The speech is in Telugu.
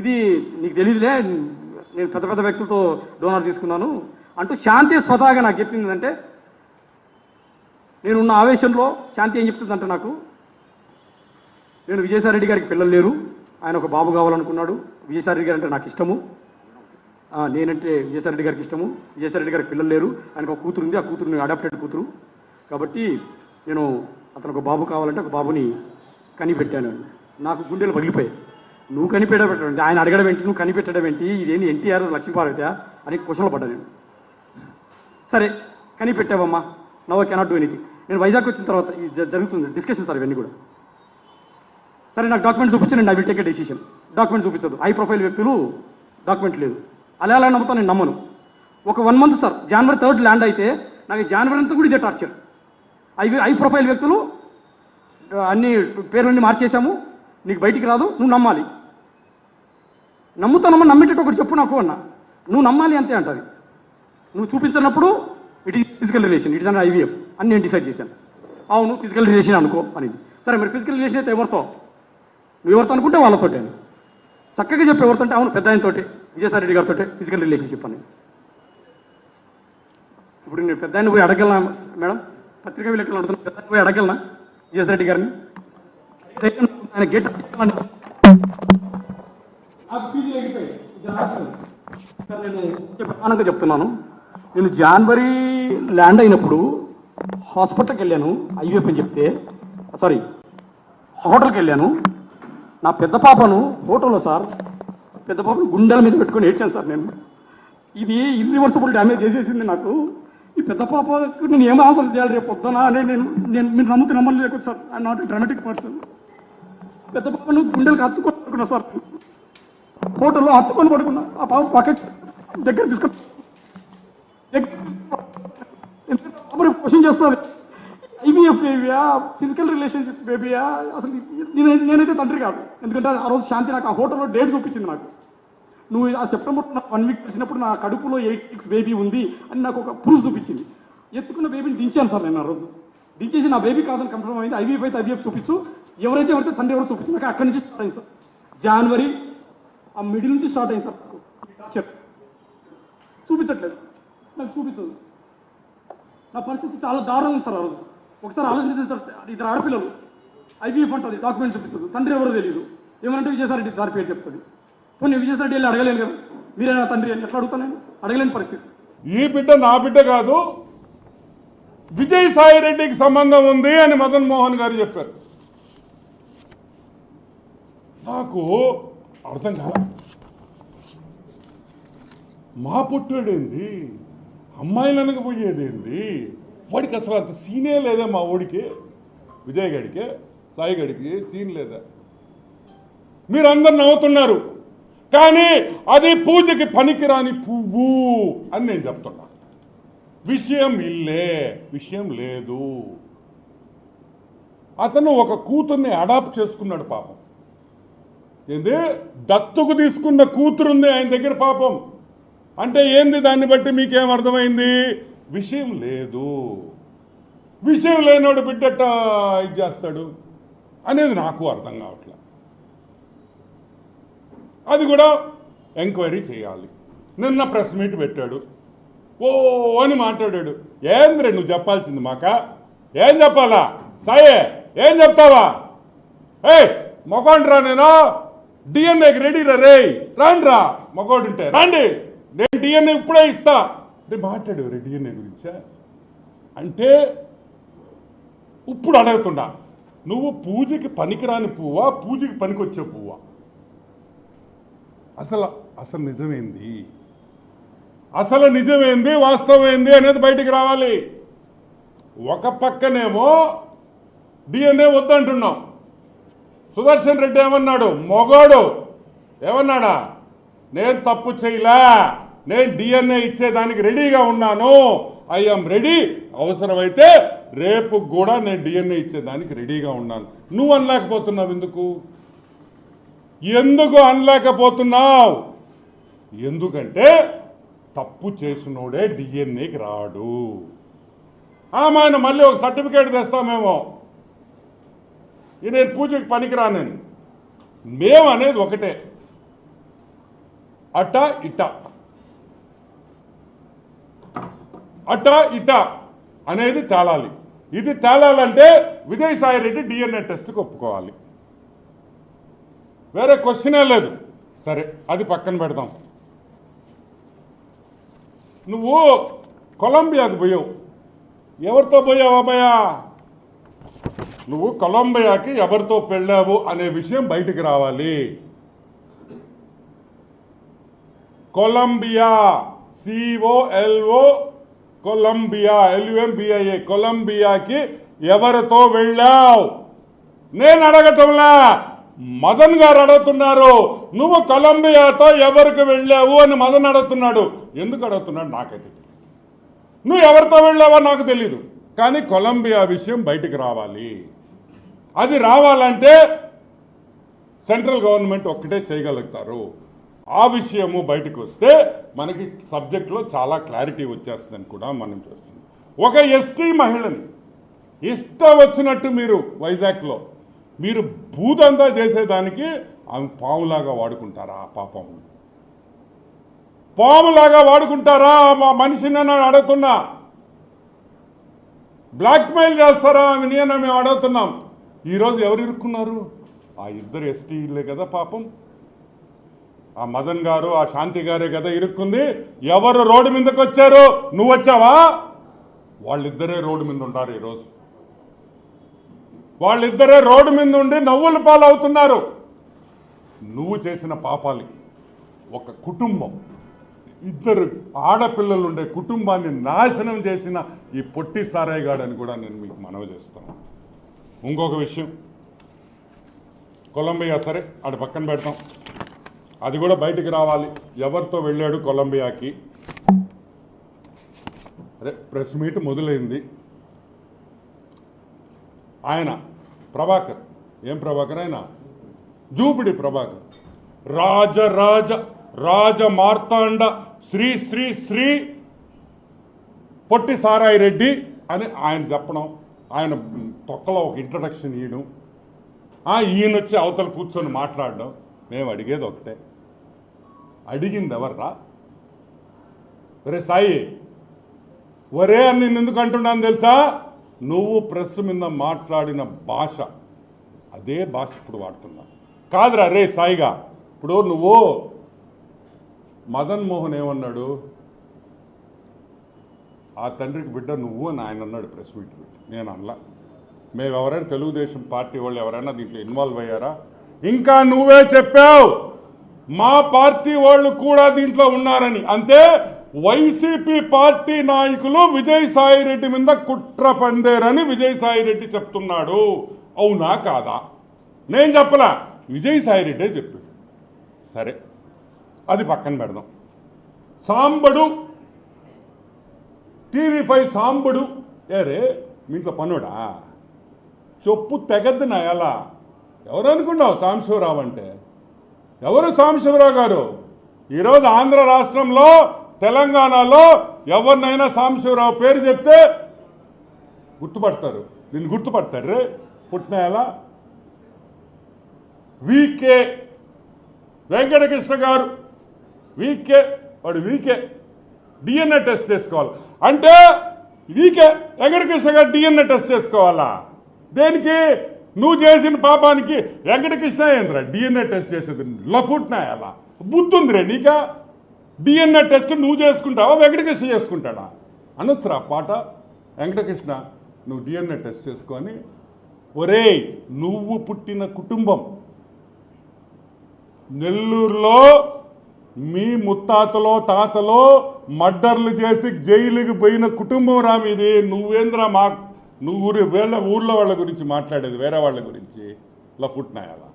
ఇది నీకు తెలియదులే, నేను పెద్ద పెద్ద వ్యక్తులతో డోనర్ తీసుకున్నాను అంటూ శాంతి స్వతహాగా నాకు చెప్పింది అంటే, నేనున్న ఆవేశంలో శాంతి ఏం చెప్తుందంటే నాకు, నేను విజయసాయి రెడ్డి గారికి పిల్లలు లేరు, ఆయన ఒక బాబు కావాలనుకున్నాడు, విజయసాయి రెడ్డి గారు అంటే నాకు ఇష్టము, నేనంటే విజయసాయి రెడ్డి గారికి ఇష్టము, విజయసాయి రెడ్డి గారికి పిల్లలు లేరు, ఆయనకు ఒక కూతురు ఉంది, ఆ కూతురుని అడాప్టెడ్ కూతురు, కాబట్టి నేను అతను ఒక బాబు కావాలంటే ఒక బాబుని కనిపెట్టాను. నాకు గుండెలు పగిలిపోయాయి. నువ్వు కనిపెట్టడం, ఆయన అడగడం ఏంటి, నువ్వు కనిపెట్టడం ఏంటి, ఇదేంటి ఎన్టీఆర్ లక్ష్మీపార్వతి అని క్వశ్చన్లో పడ్డా నేను. సరే కనిపెట్టావమ్మా, నవ్ కెనాట్ డూ ఎనీథింగ్. నేను వైజాగ్ వచ్చిన తర్వాత జరుగుతుంది డిస్కషన్ సార్ ఇవన్నీ కూడా. సరే నాకు డాక్యుమెంట్ చూపించి I will take a decision. Document చూపించదు, హై ప్రొఫైల్ వ్యక్తులు, డాక్యుమెంట్ లేదు. అలా అలా నమ్ముతాను, నేను నమ్మను. ఒక 1 month sir, January 3rd land అయితే నాకు జనవరి అంతా కూడా ఇదే టార్చర్. హై ప్రొఫైల్ వ్యక్తులు అన్ని పేర్లన్నీ మార్చేశాము, నీకు బయటికి రాదు, నువ్వు నమ్మాలి. నమ్ముతానమ్మా, నమ్మేటట్టు ఒకటి చెప్పు నాకు అన్నా. నువ్వు నమ్మాలి అంతే అంటది. నువ్వు చూపించినప్పుడు it is physical relation, it is an IVF అని నేను డిసైడ్ చేశాను. అవును ఫిజికల్ రిలేషన్ అనుకో అనేది. సరే మరి ఫిజికల్ రిలేషన్ అయితే ఎవరితో, నువ్వు ఎవరితో అనుకుంటే వాళ్ళతోటే అని చక్కగా చెప్పి, ఎవరితో అంటే అవును పెద్ద ఆయనతోటి, విజయసాయి రెడ్డి గారితో ఫిజికల్ రిలేషన్షిప్ అని. ఇప్పుడు నేను పెద్ద ఆయన పోయి అడగలనా మేడం, పత్రికా విలేకరులు అడుగుతున్నా, పెద్ద ఆయన పోయి అడగలనా విజయసాయి రెడ్డి గారిని? ఆయన గేట్ నేను ప్రధానంగా చెప్తున్నాను. నేను జనవరి ల్యాండ్ అయినప్పుడు హాస్పిటల్కి వెళ్ళాను, ఐవీఎఫ్ అని చెప్తే, సారీ హోటల్కి వెళ్ళాను. నా పెద్ద పాపను హోటల్లో సార్, పెద్ద పాపను గుండెల మీద పెట్టుకొని ఏడ్చాను సార్ నేను. ఇది ఇర్రివర్సిబుల్ డ్యామేజ్ చేసేసింది నాకు. ఈ పెద్ద పాపకు నేను ఏం ఆన్సర్ చేయాలి రేపు పొద్దున అని నేను మీరు నమ్ముతూ నమ్మలేదు sir. I not dramatic person. పెద్ద పాపను గుండెలకు హత్తుకొని పడుకున్నా సార్, హోటల్లో హత్తుకొని పడుకున్నా. ఆ పాప పక్క దగ్గర తీసుకొని క్వశ్చన్ చేస్తుంది, ఐవీఎఫ్ బేబీయా ఫిజికల్ రిలేషన్షిప్ బేబీయా? అసలు నేనైతే తండ్రి కాదు. ఎందుకంటే ఆ రోజు శాంతి నాకు ఆ హోటల్లో డేట్ చూపించింది. నాకు నువ్వు ఆ సెప్టెంబర్ 1 week వచ్చినప్పుడు నా కడుపులో 8 weeks బేబీ ఉంది అని నాకు ఒక ప్రూఫ్ చూపించింది. ఎత్తుకున్న బేబీని దించాను సార్ నేను. ఆ రోజు దించేసి నా బేబీ కాదని కన్ఫర్మ్ అయింది. ఐవీఎఫ్ అయితే ఐవీఎఫ్ చూపించు, ఎవరైతే తండ్రి ఎవరు చూపించింది. నాకు అక్కడి నుంచి స్టార్ట్ అయింది సార్. జనవరి ఆ మిడిల్ నుంచి స్టార్ట్ అయింది సార్. చూపించట్లేదు, నాకు చూపించదు. నా పరిస్థితి చాలా దారుణం ఉంది సార్. ఆ రోజు ఒకసారి ఆలోచించారు సార్, 2 ఆడపిల్లలు, ఐవీఎఫ్ అంటుంది, డాక్యుమెంట్ చూపించదు, తండ్రి ఎవరో తెలియదు. ఏమంటే విజయసాయి రెడ్డి సార్ పేరు చెప్తుంది. పోనీ విజయసాయి రెడ్డి వెళ్ళి అడగలేను కదా, మీరేనా తండ్రి అని ఎట్లా అడుగుతాను నేను? అడగలేని పరిస్థితి. ఈ బిడ్డ నా బిడ్డ కాదు, విజయసాయి రెడ్డికి సంబంధం ఉంది అని మదన్ మోహన్ గారు చెప్పారు. నాకు అర్థం కాల. మా పుట్టాడేంది, అమ్మాయిలు అనకపోయేదేంది, వాడికి అసలు అంత సీనే లేదా? మా ఓడికి, విజయ్ గడికి, సాయి గడికి సీన్ లేదా? మీరందరు నవ్వుతున్నారు, కానీ అది పూజకి పనికిరాని పువ్వు అని నేను చెప్తున్నా. విషయం ఇల్లే, విషయం లేదు. అతను ఒక కూతుర్ని అడాప్ట్ చేసుకున్నాడు పాపం. ఏంది, దత్తుకు తీసుకున్న కూతురుంది ఆయన దగ్గర పాపం. అంటే ఏంది, దాన్ని బట్టి మీకేం అర్థమైంది? విషయం లేదు. విషయం లేనోడు బిడ్డట ఇది చేస్తాడు అనేది నాకు అర్థం కావట్లేదు. అది కూడా ఎంక్వైరీ చేయాలి. నిన్న ప్రెస్ మీట్ పెట్టాడు, ఓ అని మాట్లాడాడు. ఏంద్రే నువ్వు చెప్పాల్సింది మాక? ఏం చెప్పాలా సాయే? ఏం చెప్తావా? మొగోండ్రా, నేను డిఎన్ఏకి రెడీ రే, రాండ్రా మొగోడుంటే రండి, నేను డిఎన్ఏ ఇప్పుడే ఇస్తా అంటే మాట్లాడు డిఎన్ఏ గురించా? అంటే ఇప్పుడు అడుగుతున్నా, నువ్వు పూజకి పనికిరాని పువ్వా, పూజకి పనికొచ్చే పువ్వా? అసలు నిజమేంది, అసలు నిజమేంది, వాస్తవం ఏంది అనేది బయటికి రావాలి. ఒక పక్కనేమో డిఎన్ఏ వద్దంటున్నాం. సుదర్శన్ రెడ్డి ఏమన్నాడు, మొగోడు ఏమన్నాడా, నేను తప్పు చేయలే, నేను డిఎన్ఏ ఇచ్చేదానికి రెడీగా ఉన్నాను, ఐఎమ్ రెడీ, అవసరమైతే రేపు కూడా నేను డిఎన్ఏ ఇచ్చేదానికి రెడీగా ఉన్నాను. నువ్వు అనలేకపోతున్నావు ఎందుకు? ఎందుకు అనలేకపోతున్నావు? ఎందుకంటే తప్పు చేసినోడే డిఎన్ఏకి రాడు. ఆయన మళ్ళీ ఒక సర్టిఫికేట్ తెస్తామేమో, నేను పూజకి పనికిరానని. మేము అనేది ఒకటే, అట ఇట అట ఇట అనేది తేలాలి. ఇది తేలాలంటే విజయసాయిరెడ్డి డిఎన్ఏ టెస్ట్కి ఒప్పుకోవాలి. వేరే క్వశ్చనే లేదు. సరే, అది పక్కన పెడదాం. నువ్వు కొలంబియాకు పోయావు. ఎవరితో పోయావు అబ్బాయా? నువ్వు కొలంబియాకి ఎవరితో వెళ్ళావు అనే విషయం బయటికి రావాలి. కొలంబియా, COLO, కొలంబియా, LUMBIA, కొలంబియాకి ఎవరితో వెళ్ళావు? నేను అడగటంలా, మదన్ గారు అడుగుతున్నారు. నువ్వు కొలంబియాతో ఎవరికి వెళ్ళావు అని మదన్ అడుగుతున్నాడు. ఎందుకు అడుగుతున్నాడు నాకైతే తెలియదు. నువ్వు ఎవరితో వెళ్ళావో నాకు తెలీదు. కానీ కొలంబియా విషయం బయటికి రావాలి. అది రావాలంటే సెంట్రల్ గవర్నమెంట్ ఒక్కటే చేయగలుగుతారు. ఆ విషయము బయటకు వస్తే మనకి సబ్జెక్ట్లో చాలా క్లారిటీ వచ్చేస్తుందని కూడా మనం చూస్తున్నాం. ఒక ఎస్టీ మహిళని ఇష్టం వచ్చినట్టు మీరు వైజాగ్లో మీరు భూతంతా చేసేదానికి ఆమె పాములాగా వాడుకుంటారా? పాపం పాములాగా వాడుకుంటారా? మా మనిషిని నేను అడుగుతున్నా. బ్లాక్మెయిల్ చేస్తారా ఆమెని అని మేము అడుగుతున్నాం. ఈరోజు ఎవరు ఇరుక్కున్నారు? ఆ ఇద్దరు ఎస్టీలే కదా పాపం. ఆ మదన్ గారు, ఆ శాంతి గారే కదా ఇరుక్కుంది. ఎవరు రోడ్డు మీదకి వచ్చారు? నువ్వు వచ్చావా? వాళ్ళిద్దరే రోడ్డు మీద ఉన్నారు ఈరోజు. వాళ్ళిద్దరే రోడ్డు మీద ఉండి నవ్వుల పాలవుతున్నారు. నువ్వు చేసిన పాపాలకి ఒక కుటుంబం, ఇద్దరు ఆడపిల్లలు ఉండే కుటుంబాన్ని నాశనం చేసిన ఈ పొట్టి సారాయి గాడని కూడా నేను మీకు మనవి చేస్తాను. ఇంకొక విషయం, కొలంబియా సరే ఆడ పక్కన పెడతాం. అది కూడా బయటికి రావాలి. ఎవరితో వెళ్ళాడు కొలంబియాకి? అరే, ప్రెస్ మీట్ మొదలైంది. ఆయన ప్రభాకర్, ఏం ప్రభాకర్? ఆయన జూపిడి ప్రభాకర్, రాజ మార్తాండ శ్రీ శ్రీ శ్రీ పొట్టి సారాయి రెడ్డి అని ఆయన చెప్పడం, ఆయన తొక్కలో ఒక ఇంట్రడక్షన్ ఇవ్వడం, ఈయన వచ్చి అవతల కూర్చొని మాట్లాడడం. మేము అడిగేది ఒకటే, అడిగింది ఎవర్రా? ఒరే సాయి, ఒరే అని నేను ఎందుకు అంటున్నాను తెలుసా? నువ్వు ప్రెస్ మీద మాట్లాడిన భాష, అదే భాష ఇప్పుడు వాడుతున్నా. కాదురా రే సాయిగా, ఇప్పుడు నువ్వు మదన్ మోహన్ ఏమన్నాడు? ఆ తండ్రికి బిడ్డ నువ్వు అని ఆయన అన్నాడు ప్రెస్ మీట్ పెట్టి. నేను అనలా. మేము ఎవరైనా తెలుగుదేశం పార్టీ వాళ్ళు ఎవరైనా దీంట్లో ఇన్వాల్వ్ అయ్యారా? ఇంకా నువ్వే చెప్పావు మా పార్టీ వాళ్ళు కూడా దీంట్లో ఉన్నారని. అంతే, వైసీపీ పార్టీ నాయకులు విజయసాయిరెడ్డి మీద కుట్ర పందేరని విజయసాయిరెడ్డి చెప్తున్నాడు. అవునా కాదా? నేను చెప్పలా, విజయసాయిరెడ్డే చెప్పాడు. సరే, అది పక్కన పెడదాం. సాంబడు, TV5 సాంబడు ఏరే మీ ఇంట్లో పనుడా? చెప్పు తెగద్దు నా ఎలా. ఎవరు అనుకున్నావు సాంబశివరావు అంటే? ఎవరు సాంబశివరావు గారు? ఈరోజు ఆంధ్ర రాష్ట్రంలో, తెలంగాణలో ఎవరినైనా సాంబశివరావు పేరు చెప్తే గుర్తుపడతారు. నిన్ను గుర్తుపడతారు రే పుట్టిన ఎలా. వీకే వెంకటకృష్ణ గారు, వాడు వీకే డిఎన్ఏ టెస్ట్ చేసుకోవాలి అంటే వీకే వెంకటకృష్ణ గారు డిఎన్ఏ టెస్ట్ చేసుకోవాలా? దేనికి? నువ్వు చేసిన పాపానికి వెంకటకృష్ణ ఏంద్రా డిఎన్ఏ టెస్ట్ చేసేది? లఫుట్నా ఎలా బుద్ధుందిరే నీకా? డిఎన్ఏ టెస్ట్ నువ్వు చేసుకుంటావా, వెంకటకృష్ణ చేసుకుంటాడా? అనొచ్చురా పాట. వెంకటకృష్ణ నువ్వు డిఎన్ఏ టెస్ట్ చేసుకొని, ఒరేయ్ నువ్వు పుట్టిన కుటుంబం నెల్లూరులో మీ ముత్తాతలో తాతలో మర్డర్లు చేసి జైలుకి పోయిన కుటుంబం రా మీది. నువ్వేంద్రా నువ్వు ఊళ్ళో వాళ్ళ గురించి మాట్లాడేది, వేరే వాళ్ళ గురించి లఫుట్నాయాలా?